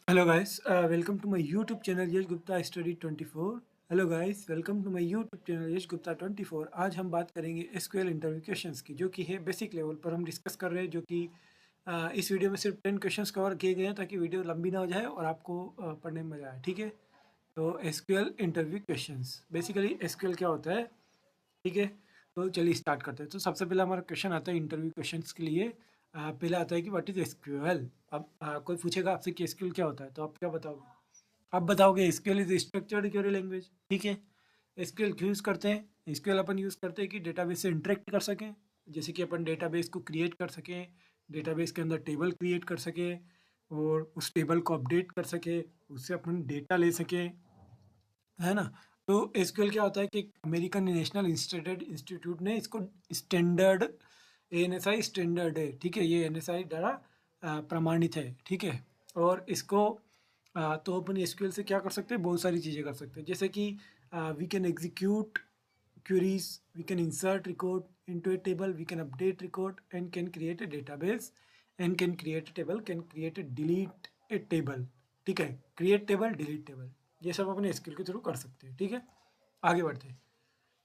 Hello guys, welcome to my YouTube channel Yash Gupta study 24। Hello guys, welcome to my YouTube channel Yash Gupta 24। आज हम बात करेंगे SQL interview questions की, जो कि है बेसिक लेवल पर हम डिस्कस कर रहे हैं। जो कि इस वीडियो में सिर्फ 10 क्वेश्चंस कवर किए गए हैं ताकि वीडियो लंबी ना हो जाए और आपको पढ़ने में मजा आए। ठीक है, तो SQL interview questions, basically SQL क्या होता है। ठीक है, तो चलिए स्टार्ट करते हैं। तो सबसे पहला हमारा क्वेश्चन आता है इंटरव्यू क्वेश्चंस के लिए। पहला आता है कि व्हाट इज एसक्यूएल। अब कोई पूछेगा आपसे कि एसक्यूएल क्या होता है, तो आप क्या बताओगे? आप बताओगे SQL is structured query language. ठीक है, एसक्यूएल क्यों यूज़ करते हैं? एसक्यूएल अपन यूज़ करते हैं कि डेटाबेस से इंटरेक्ट कर सकें। जैसे कि अपन डेटाबेस को क्रिएट कर सकें, डेटाबेस के अंदर टेबल क्रिएट कर सकें और उस टेबल को अपडेट कर सकें, उससे अपन डेटा ले सकें, है ना। तो एसक्यूएल क्या होता है कि अमेरिकन नेशनल इंस्टीट्यूट ने इसको स्टैंडर्ड, एएनएसआई स्टैंडर्ड है। ठीक है, ये एनएसआई द्वारा प्रमाणित है। ठीक है, और इसको तो अपन एसक्यूएल से क्या कर सकते हैं, बहुत सारी चीज़ें कर सकते हैं। जैसे कि we can execute queries, we can insert record into a table, we can update record and can create a database and can create a table, can create a delete a table। ठीक है, create table, delete table, ये सब अपने skill के through कर सकते हैं। ठीक है, आगे बढ़ते हैं।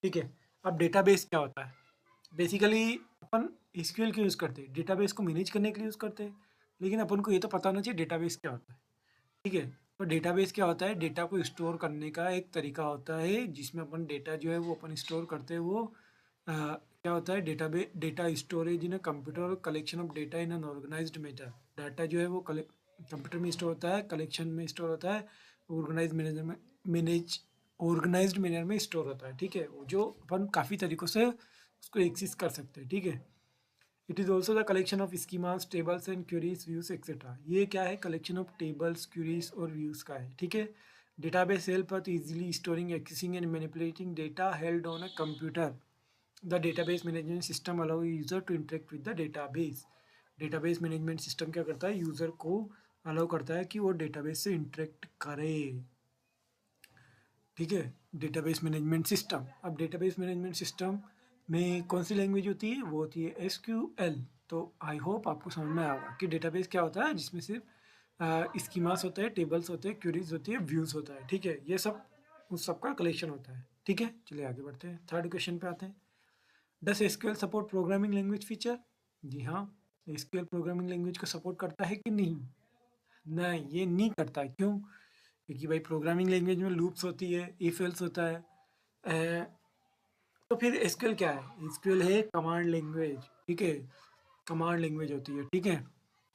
ठीक है, अब डेटाबेस क्या होता है? बेसिकली अपन एसक्यूएल क्यों यूज़ करते हैं? डेटाबेस को मैनेज करने के लिए यूज़ करते हैं, लेकिन अपन को ये तो पता होना चाहिए डेटाबेस क्या होता है। ठीक है, तो डेटाबेस क्या होता है? डेटा को स्टोर करने का एक तरीका होता है, जिसमें अपन डेटा जो है वो अपन स्टोर करते हैं। वो क्या होता है? Data storage in a computer, collection of data in an organised matter. Data जो है वो कंप्यूटर में स्टोर होता है, कलेक्शन में स्टोर होता है, ऑर्गेनाइज मैनेज ऑर्गेनाइज्ड मैनर में स्टोर होता है। ठीक है, जो अपन काफ़ी तरीक़ों से उसको एक्सेस कर सकते हैं। ठीक है, it is also the collection of schemas, tables and queries, views et cetera. ये क्या है? कलेक्शन ऑफ टेबल्स, क्यूरीज और व्यूज का है। ठीक है, database help us easily storing, accessing and manipulating data held on a computer. The database management system allow user to interact with the database. Database management system क्या करता है? User को allow करता है कि वो डेटाबेस से इंटरेक्ट करे। ठीक है, डेटाबेस मैनेजमेंट सिस्टम। अब डेटाबेस मैनेजमेंट सिस्टम में कौन सी लैंग्वेज होती है? वो होती है एसक्यूएल। तो आई होप आपको समझ में आएगा कि डेटाबेस क्या होता है, जिसमें सिर्फ स्कीमास होते हैं, टेबल्स होते हैं, क्वेरीज होती है, व्यूज होता है। ठीक है, ये सब उस सब का कलेक्शन होता है। ठीक है, चलिए आगे बढ़ते हैं, थर्ड क्वेश्चन पे आते हैं। Does SQL support programming language feature? जी हाँ, एसक्यूएल प्रोग्रामिंग लैंग्वेज को सपोर्ट करता है कि नहीं? नहीं, ये नहीं करता है। क्यों? क्योंकि भाई प्रोग्रामिंग लैंग्वेज में लूप्स होती है, इफ एल्स होता है। अ, तो फिर एसक्यूएल क्या है? एसक्यूएल है कमांड लैंग्वेज। ठीक है, कमांड लैंग्वेज होती है। ठीक है,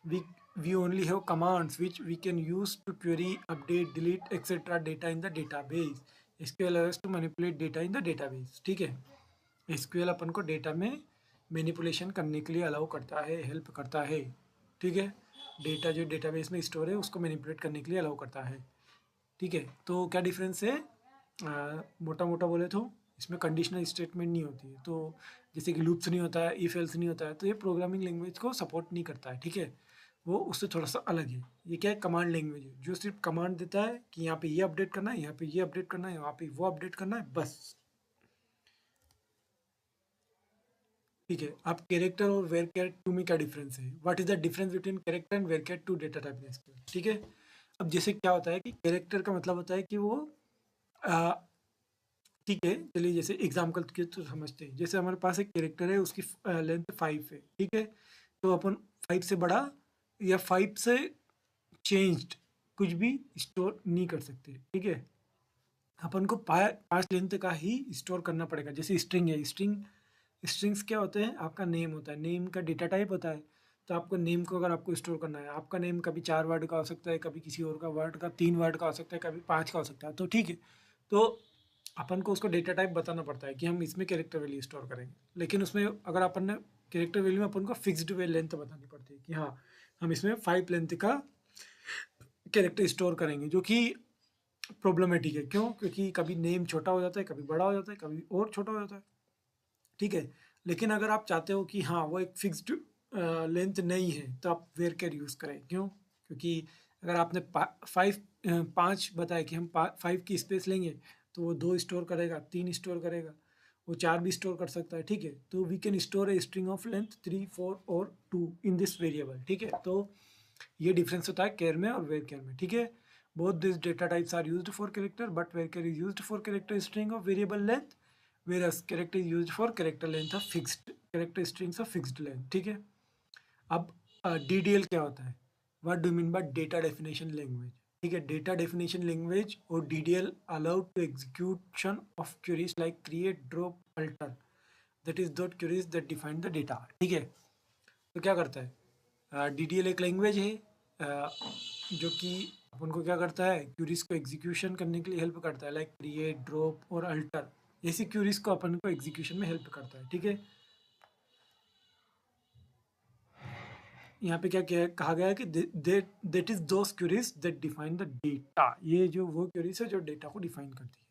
we we only have commands which we can use to query, update, delete etcetera data in the database. SQL allows to manipulate data in the database. ठीक है, SQL अपन को data में मैनिपुलेशन करने के लिए अलाउ करता है, हेल्प करता है। ठीक है, डेटा जो डेटाबेस में स्टोर है उसको मैनिपुलेट करने के लिए अलाउ करता है। ठीक है, तो क्या डिफरेंस है? मोटा मोटा बोले तो इसमें कंडीशनल स्टेटमेंट नहीं होती है, तो जैसे कि लूप्स नहीं होता है, इफ एल्स नहीं होता है, तो ये प्रोग्रामिंग लैंग्वेज को सपोर्ट नहीं करता है। ठीक है, वो उससे थोड़ा सा अलग है। ये क्या है? कमांड लैंग्वेज है, जो सिर्फ कमांड देता है कि यहाँ पे ये अपडेट करना है, यहाँ पे ये अपडेट करना है, यहाँ पे वो अपडेट करना है, बस। ठीक है, अब कैरेक्टर और वेर कैट टू में क्या डिफरेंस है? What is the difference between character and वेर कैट two data type in SQL? ठीक है, अब जैसे क्या होता है कि कैरेक्टर का मतलब होता है कि वो आ, ठीक है, चलिए जैसे एग्जाम्पल के तो समझते हैं। जैसे हमारे पास एक कैरेक्टर है, उसकी लेंथ 5 है। ठीक है, तो अपन 5 से बड़ा या 5 से चेंज्ड कुछ भी स्टोर नहीं कर सकते। ठीक है, अपन को 5 लेंथ का ही स्टोर करना पड़ेगा। जैसे स्ट्रिंग है, स्ट्रिंग्स क्या होते हैं? आपका नेम होता है, नेम का डेटा टाइप होता है। तो आपको नेम को अगर आपको स्टोर करना है, आपका नेम कभी 4 वर्ड का हो सकता है, कभी किसी और का वर्ड का 3 वर्ड का हो सकता है, कभी 5 का हो सकता है। तो ठीक है, तो अपन को उसको डेटा टाइप बताना पड़ता है कि हम इसमें कैरेक्टर वैल्यू स्टोर करेंगे। लेकिन उसमें अगर अपन ने कैरेक्टर वैल्यू में अपन को फिक्स्ड वे लेंथ बतानी पड़ती है कि हाँ, हम इसमें 5 लेंथ का कैरेक्टर स्टोर करेंगे, जो कि प्रॉब्लमेटिक है। क्यों? क्योंकि कभी नेम छोटा हो जाता है, कभी बड़ा हो जाता है, कभी और छोटा हो जाता है। ठीक है, लेकिन अगर आप चाहते हो कि हाँ वो एक फिक्स्ड लेंथ नहीं है, तो आप वेर कैर यूज़ करें। क्यों? क्योंकि अगर आपने 5 बताया कि हम 5 की स्पेस लेंगे, तो वो 2 स्टोर करेगा, 3 स्टोर करेगा, वो 4 भी स्टोर कर सकता है। ठीक है, तो we can store a string of length 3, 4 और 2 इन दिस वेरिएबल। ठीक है, तो ये डिफरेंस होता है केयर में और वेर केयर में, ठीक है। Both this data types are used for character, but varchar is used for character string of variable length, whereas character is used for character length of fixed character strings of fixed length, ठीक है। अब DDL क्या होता है? What do you mean by data definition language? ठीक है, data definition language और DDL allowed to execution of queries like create, drop, alter, that is that queries that define the data, ठीक है। तो क्या करता है, DDL एक लैंग्वेज है जो कि अपन को क्या करता है, क्वेरीज को एग्जीक्यूशन करने के लिए हेल्प करता है, लाइक क्रिएट, ड्रॉप और अल्टर, ऐसी क्वेरीज को अपन को एग्जीक्यूशन में हेल्प करता है, ठीक है। यहाँ पे कहा गया है कि that is those queries that define the data, ये जो वो क्वेरीज है जो डेटा को डिफाइन करती है।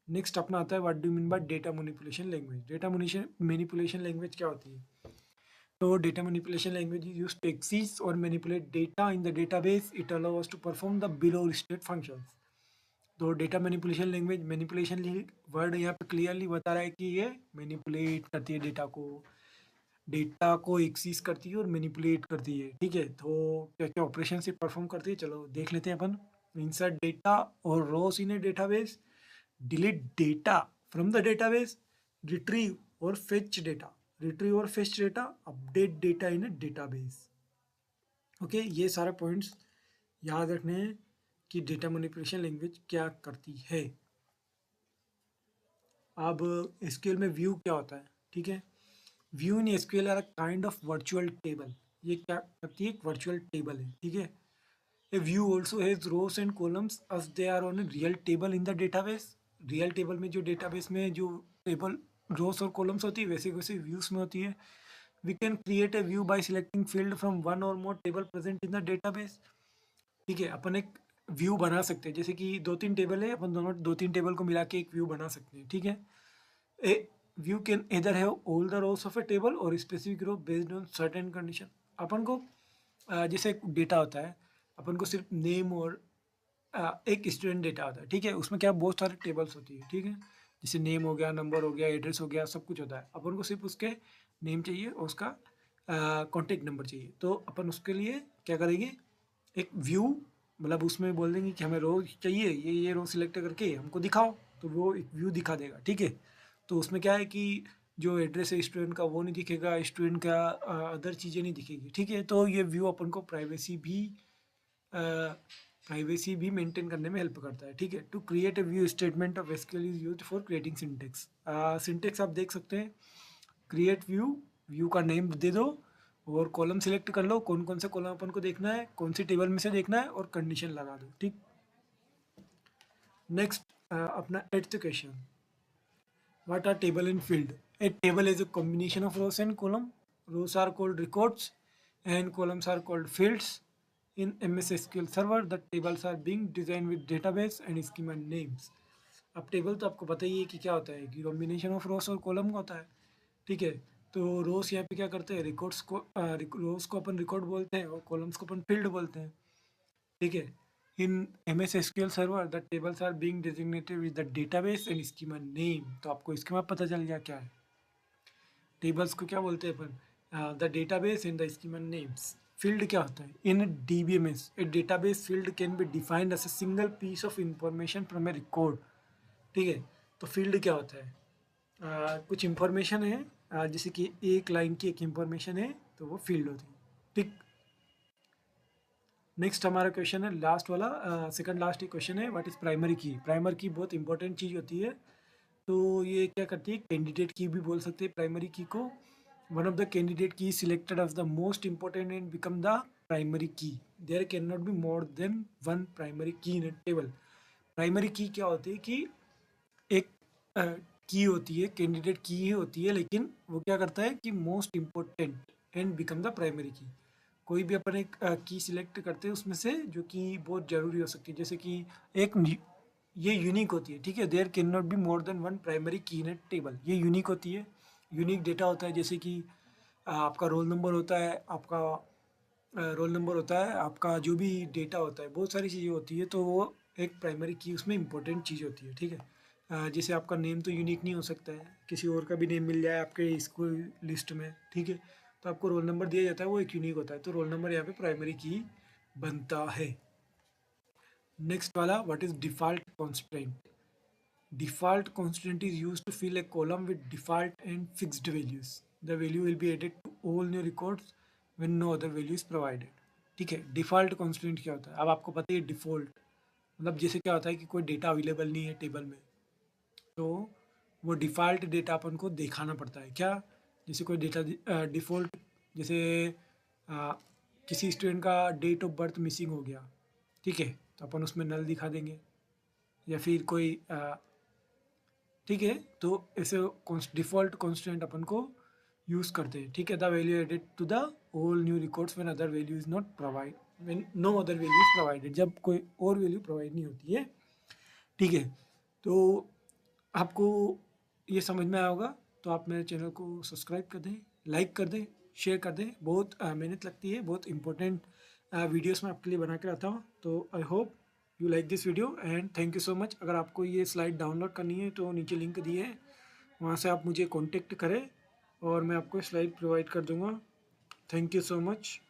नेक्स्ट अपना आता है what do mean by data manipulation language. Data manipulation language क्या होती है? तो data manipulation language is used to access और manipulate data in the database. It allow us to perform the below listed functions. तो data manipulation language, manipulation word यहाँ पे clearly बता रहा है कि ये मैनिपुलेट करती है डेटा को एक्सेस करती है और मैनिपुलेट करती है, ठीक है। तो क्या क्या ऑपरेशन से परफॉर्म करती है, चलो देख लेते हैं अपन। इंसर्ट डेटा और rows in a database, delete data from the database, retrieve और fetch data, update data in a database. Okay, ये सारे पॉइंट्स याद रखने हैं कि डेटा मैनिपुलेशन लैंग्वेज क्या करती है। अब एसक्यूएल में व्यू क्या होता है, ठीक है। View in SQL are a kind of virtual table. ये क्या करती है, एक वर्चुअल टेबल है, ठीक है। A view also has rows and columns as they are on a real table in the database. Real table में जो डेटाबेस में जो टेबल रोज और कॉलम्स होती है वैसे वैसे व्यूज में होती है। We can create a view by selecting field from one और more table present in the database, ठीक है। अपन एक व्यू बना सकते हैं, जैसे कि दो तीन टेबल है, अपन दोनों दो तीन टेबल को मिला के एक व्यू बना सकते हैं, ठीक है। A view can either have all the rows of a table और specific row based on certain condition. अपन को जैसे डेटा होता है, अपन को सिर्फ नेम और एक स्टूडेंट डेटा होता है, ठीक है। उसमें क्या बहुत सारे टेबल्स होती है, ठीक है। जैसे नेम हो गया, नंबर हो गया, एड्रेस हो गया, सब कुछ होता है। अपन को सिर्फ उसके नेम चाहिए और उसका कॉन्टेक्ट नंबर चाहिए। तो अपन उसके लिए क्या करेंगे, एक व्यू, मतलब उसमें बोल देंगे कि हमें रो चाहिए, ये रो सिलेक्ट करके हमको दिखाओ, तो वो एक व्यू दिखा देगा, ठीक है। तो उसमें क्या है कि जो एड्रेस है स्टूडेंट का वो नहीं दिखेगा, स्टूडेंट का अदर चीज़ें नहीं दिखेगी, ठीक है। तो ये व्यू अपन को प्राइवेसी भी मेंटेन करने में हेल्प करता है, ठीक है। To create a view statement of SQL is used for creating syntax. Syntax आप देख सकते हैं, क्रिएट व्यू का नेम दे दो और कॉलम सिलेक्ट कर लो, कौन कौन से कॉलम अपन को देखना है, कौन सी टेबल में से देखना है, और कंडीशन लगा दो, ठीक। नेक्स्ट अपना 8th question, what are table and field. A table is a combination of rows and column. Rows are called records and columns are called fields in MS SQL Server. The tables are being designed with database and schema names. अब table तो आपको पता ही है कि क्या होता है, कि कॉम्बिनेशन ऑफ रोज और कॉलम का होता है, ठीक है। तो रोज यहाँ पे क्या करते हैं, रिकॉर्ड्स को रोज को अपन रिकॉर्ड बोलते हैं और कॉलम्स को अपन फील्ड बोलते हैं, ठीक है। In MS SQL server the tables are being designated with the database and schema name. तो आपको स्कीमा पता चल गया क्या है, टेबल्स को क्या बोलते हैं अपन, the database and the schema names. Field क्या होता है, in DBMS a database field can be defined as a single piece of information from a record, ठीक है। तो फील्ड क्या होता है, कुछ इंफॉर्मेशन है, जैसे कि एक लाइन की एक इंफॉर्मेशन है तो वो फील्ड होती है, ठीक। नेक्स्ट हमारा क्वेश्चन है लास्ट वाला, सेकंड लास्ट ही क्वेश्चन है, व्हाट इज प्राइमरी की। प्राइमरी की बहुत इंपॉर्टेंट चीज़ होती है। तो ये क्या करती है, कैंडिडेट की भी बोल सकते हैं प्राइमरी की को। One of the candidate key selected as the most important and become the primary key. There can not be more than one primary key in A table. Primary की क्या होती है कि एक की होती है, कैंडिडेट की ही होती है, लेकिन वो क्या करता है कि most important and become the primary की। कोई भी अपन एक की सिलेक्ट करते हैं उसमें से जो कि बहुत ज़रूरी हो सकती है, जैसे कि एक ये यूनिक होती है, ठीक है। There can not be more than one primary key in A table. ये यूनिक होती है, यूनिक डेटा होता है, जैसे कि आपका रोल नंबर होता है, आपका जो भी डेटा होता है, बहुत सारी चीज़ें होती है, तो वो एक प्राइमरी की उसमें इंपॉर्टेंट चीज़ होती है, ठीक है। जैसे आपका नेम तो यूनिक नहीं हो सकता है, किसी और का भी नेम मिल जाए आपके स्कूल लिस्ट में, ठीक है। तो आपको रोल नंबर दिया जाता है, वो एक यूनिक होता है, तो रोल नंबर यहाँ पे प्राइमरी की बनता है। नेक्स्ट वाला, what is default constant? Default constant is used to fill a column with default and fixed values. The value will be added to all new records when no other value is provided. ठीक है, default constant क्या होता है? अब आपको पता है default मतलब जैसे क्या होता है कि कोई डेटा अवेलेबल नहीं है टेबल में, तो वो डिफ़ॉल्ट डेटा अपन को दिखाना पड़ता है। क्या? जैसे कोई डेटा डिफ़ॉल्ट, जैसे आ, किसी स्टूडेंट का डेट ऑफ बर्थ मिसिंग हो गया, ठीक है, तो अपन उसमें नल दिखा देंगे। या फिर कोई ठीक है, तो ऐसे डिफ़ॉल्ट कॉन्स्टेंट अपन को यूज़ करते हैं। ठीक है, the value added to the all new records when other value is not provide, when no other value is provided, जब कोई और वैल्यू प्रोवाइड नहीं होती है। ठीक है, तो आपको ये समझ में आया होगा, तो आप मेरे चैनल को सब्सक्राइब कर दें, लाइक कर दें, शेयर कर दें। बहुत मेहनत लगती है, बहुत इंपॉर्टेंट वीडियोस मैं आपके लिए बना के लाता हूँ। तो I hope you like this video and thank you so much. अगर आपको ये स्लाइड डाउनलोड करनी है तो नीचे लिंक दिए है, वहाँ से आप मुझे कॉन्टेक्ट करें और मैं आपको स्लाइड प्रोवाइड कर दूँगा। Thank you so much.